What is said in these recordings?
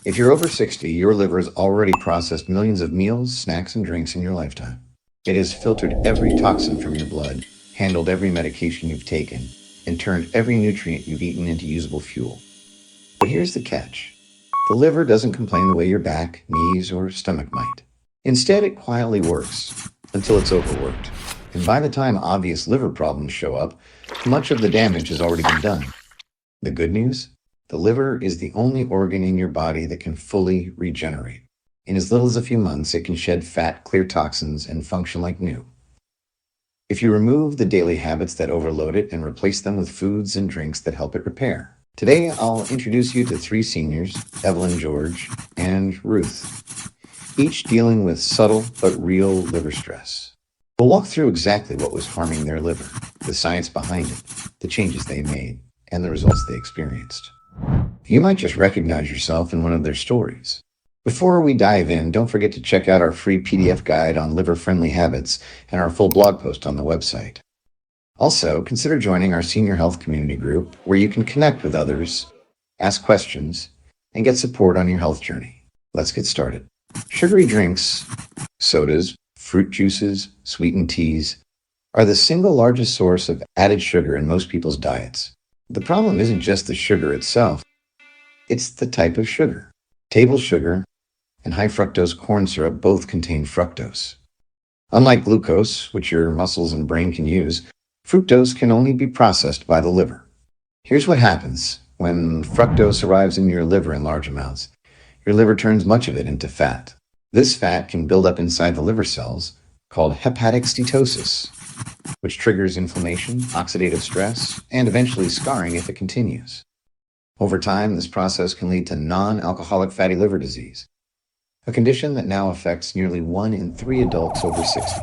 If you're over 60, your liver has already processed millions of meals, snacks, and drinks in your lifetime. It has filtered every toxin from your blood, handled every medication you've taken, and turned every nutrient you've eaten into usable fuel. But here's the catch. The liver doesn't complain the way your back, knees, or stomach might. Instead, it quietly works until it's overworked. And by the time obvious liver problems show up, much of the damage has already been done. The good news? The liver is the only organ in your body that can fully regenerate. In as little as a few months, it can shed fat, clear toxins, and function like new. If you remove the daily habits that overload it and replace them with foods and drinks that help it repair. Today, I'll introduce you to three seniors, Evelyn, George, and Ruth, each dealing with subtle but real liver stress. We'll walk through exactly what was harming their liver, the science behind it, the changes they made, and the results they experienced. You might just recognize yourself in one of their stories. Before we dive in, don't forget to check out our free PDF guide on liver-friendly habits and our full blog post on the website. Also, consider joining our senior health community group where you can connect with others, ask questions, and get support on your health journey. Let's get started. Sugary drinks, sodas, fruit juices, sweetened teas are the single largest source of added sugar in most people's diets. The problem isn't just the sugar itself, it's the type of sugar. Table sugar and high fructose corn syrup both contain fructose. Unlike glucose, which your muscles and brain can use, fructose can only be processed by the liver. Here's what happens when fructose arrives in your liver in large amounts. Your liver turns much of it into fat. This fat can build up inside the liver cells, called hepatic steatosis, which triggers inflammation, oxidative stress, and eventually scarring if it continues. Over time, this process can lead to non-alcoholic fatty liver disease, a condition that now affects nearly 1 in 3 adults over 60.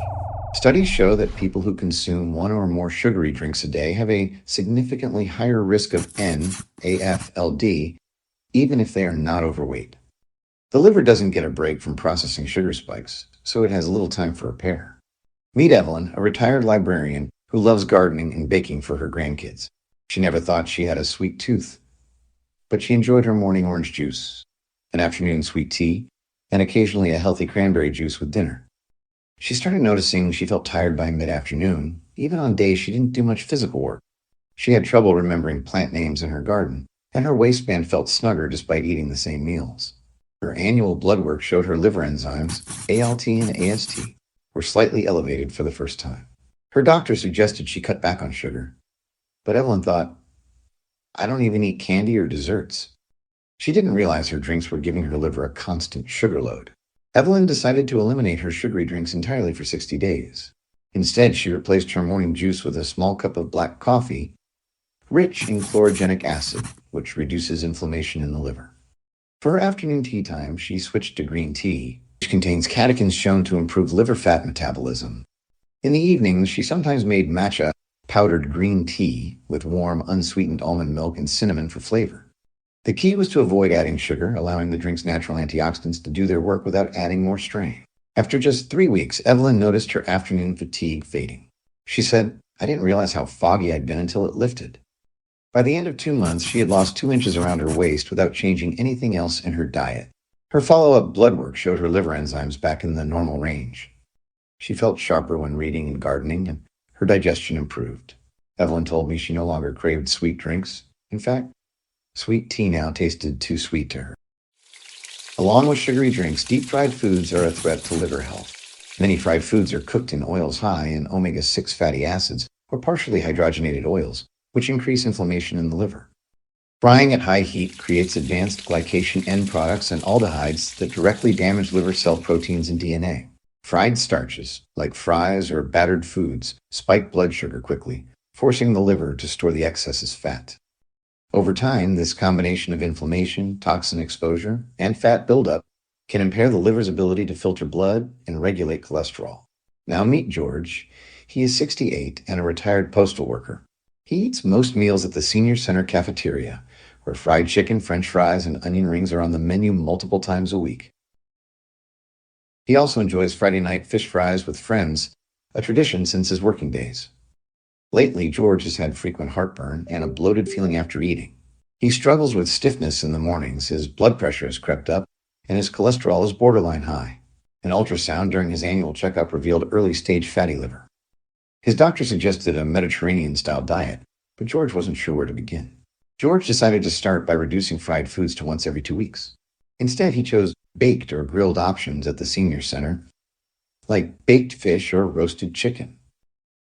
Studies show that people who consume one or more sugary drinks a day have a significantly higher risk of NAFLD, even if they are not overweight. The liver doesn't get a break from processing sugar spikes, so it has little time for repair. Meet Evelyn, a retired librarian who loves gardening and baking for her grandkids. She never thought she had a sweet tooth, but she enjoyed her morning orange juice, an afternoon sweet tea, and occasionally a healthy cranberry juice with dinner. She started noticing she felt tired by mid-afternoon, even on days she didn't do much physical work. She had trouble remembering plant names in her garden, and her waistband felt snugger despite eating the same meals. Her annual blood work showed her liver enzymes, ALT and AST, were slightly elevated for the first time. Her doctor suggested she cut back on sugar, but Evelyn thought, I don't even eat candy or desserts. She didn't realize her drinks were giving her liver a constant sugar load. Evelyn decided to eliminate her sugary drinks entirely for 60 days. Instead, she replaced her morning juice with a small cup of black coffee, rich in chlorogenic acid, which reduces inflammation in the liver. For her afternoon tea time, she switched to green tea, which contains catechins shown to improve liver fat metabolism. In the evenings, she sometimes made matcha powdered green tea with warm, unsweetened almond milk and cinnamon for flavor. The key was to avoid adding sugar, allowing the drink's natural antioxidants to do their work without adding more strain. After just 3 weeks, Evelyn noticed her afternoon fatigue fading. She said, I didn't realize how foggy I'd been until it lifted. By the end of 2 months, she had lost 2 inches around her waist without changing anything else in her diet. Her follow-up blood work showed her liver enzymes back in the normal range. She felt sharper when reading and gardening, and her digestion improved. Evelyn told me she no longer craved sweet drinks. In fact, sweet tea now tasted too sweet to her. Along with sugary drinks, deep-fried foods are a threat to liver health. Many fried foods are cooked in oils high in omega-6 fatty acids or partially hydrogenated oils, which increase inflammation in the liver. Frying at high heat creates advanced glycation end products and aldehydes that directly damage liver cell proteins and DNA. Fried starches, like fries or battered foods, spike blood sugar quickly, forcing the liver to store the excess as fat. Over time, this combination of inflammation, toxin exposure, and fat buildup can impair the liver's ability to filter blood and regulate cholesterol. Now meet George. He is 68 and a retired postal worker. He eats most meals at the senior center cafeteria, where fried chicken, french fries, and onion rings are on the menu multiple times a week. He also enjoys Friday night fish fries with friends, a tradition since his working days. Lately, George has had frequent heartburn and a bloated feeling after eating. He struggles with stiffness in the mornings, his blood pressure has crept up, and his cholesterol is borderline high. An ultrasound during his annual checkup revealed early-stage fatty liver. His doctor suggested a Mediterranean-style diet, but George wasn't sure where to begin. George decided to start by reducing fried foods to once every 2 weeks. Instead, he chose baked or grilled options at the senior center, like baked fish or roasted chicken.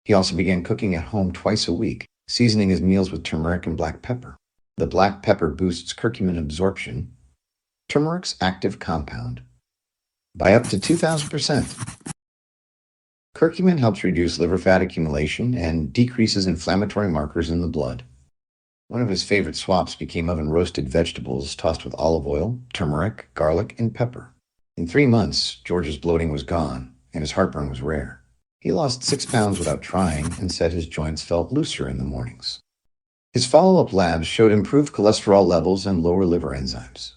He also began cooking at home twice a week, seasoning his meals with turmeric and black pepper. The black pepper boosts curcumin absorption, turmeric's active compound, by up to 2,000%. Curcumin helps reduce liver fat accumulation and decreases inflammatory markers in the blood. One of his favorite swaps became oven-roasted vegetables tossed with olive oil, turmeric, garlic, and pepper. In 3 months, George's bloating was gone, and his heartburn was rare. He lost 6 pounds without trying and said his joints felt looser in the mornings. His follow-up labs showed improved cholesterol levels and lower liver enzymes.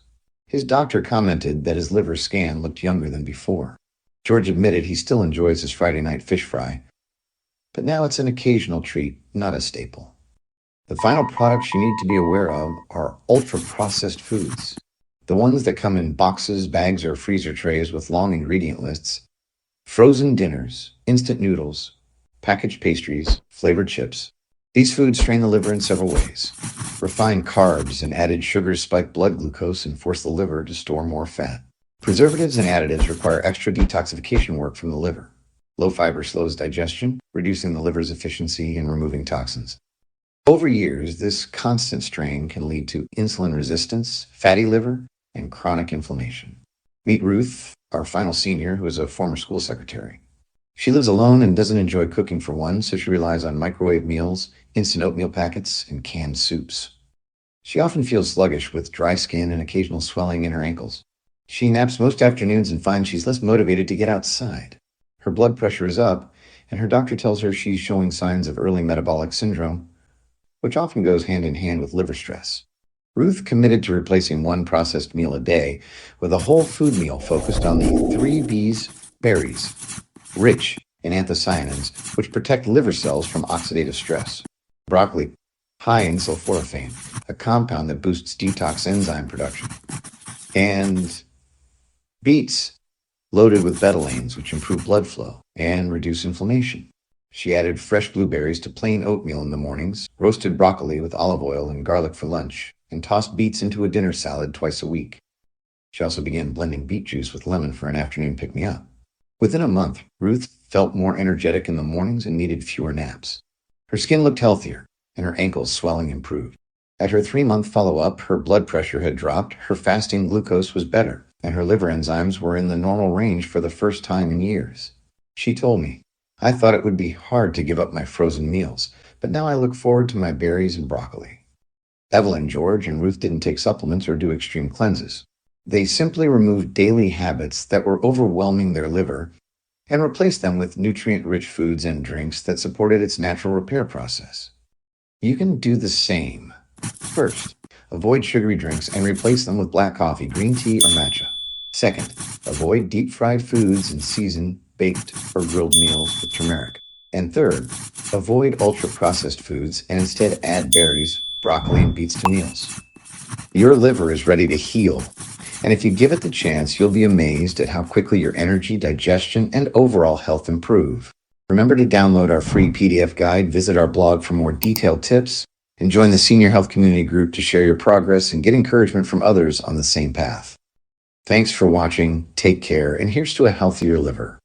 His doctor commented that his liver scan looked younger than before. George admitted he still enjoys his Friday night fish fry, but now it's an occasional treat, not a staple. The final products you need to be aware of are ultra-processed foods, the ones that come in boxes, bags, or freezer trays with long ingredient lists, frozen dinners, instant noodles, packaged pastries, flavored chips. These foods strain the liver in several ways. Refined carbs and added sugars spike blood glucose and force the liver to store more fat. Preservatives and additives require extra detoxification work from the liver. Low fiber slows digestion, reducing the liver's efficiency and removing toxins. Over years, this constant strain can lead to insulin resistance, fatty liver, and chronic inflammation. Meet Ruth, our final senior, who is a former school secretary. She lives alone and doesn't enjoy cooking for one, so she relies on microwave meals, instant oatmeal packets, and canned soups. She often feels sluggish with dry skin and occasional swelling in her ankles. She naps most afternoons and finds she's less motivated to get outside. Her blood pressure is up, and her doctor tells her she's showing signs of early metabolic syndrome, which often goes hand in hand with liver stress. Ruth committed to replacing one processed meal a day with a whole food meal focused on the 3 B's berries, rich in anthocyanins, which protect liver cells from oxidative stress. Broccoli, high in sulforaphane, a compound that boosts detox enzyme production. And beets, loaded with betalains, which improve blood flow and reduce inflammation. She added fresh blueberries to plain oatmeal in the mornings, roasted broccoli with olive oil and garlic for lunch, and tossed beets into a dinner salad twice a week. She also began blending beet juice with lemon for an afternoon pick-me-up. Within a month, Ruth felt more energetic in the mornings and needed fewer naps. Her skin looked healthier, and her ankles swelling improved. At her 3-month follow-up, her blood pressure had dropped, her fasting glucose was better, and her liver enzymes were in the normal range for the first time in years. She told me, "I thought it would be hard to give up my frozen meals, but now I look forward to my berries and broccoli." Evelyn, George, and Ruth didn't take supplements or do extreme cleanses. They simply removed daily habits that were overwhelming their liver and replaced them with nutrient-rich foods and drinks that supported its natural repair process. You can do the same. First, avoid sugary drinks and replace them with black coffee, green tea, or matcha. Second, avoid deep-fried foods and season, baked, or grilled meals with turmeric. And third, avoid ultra-processed foods and instead add berries, broccoli, and beets to meals. Your liver is ready to heal, and if you give it the chance, you'll be amazed at how quickly your energy, digestion, and overall health improve. Remember to download our free PDF guide, visit our blog for more detailed tips, and join the Senior Health Community Group to share your progress and get encouragement from others on the same path. Thanks for watching, take care, and here's to a healthier liver.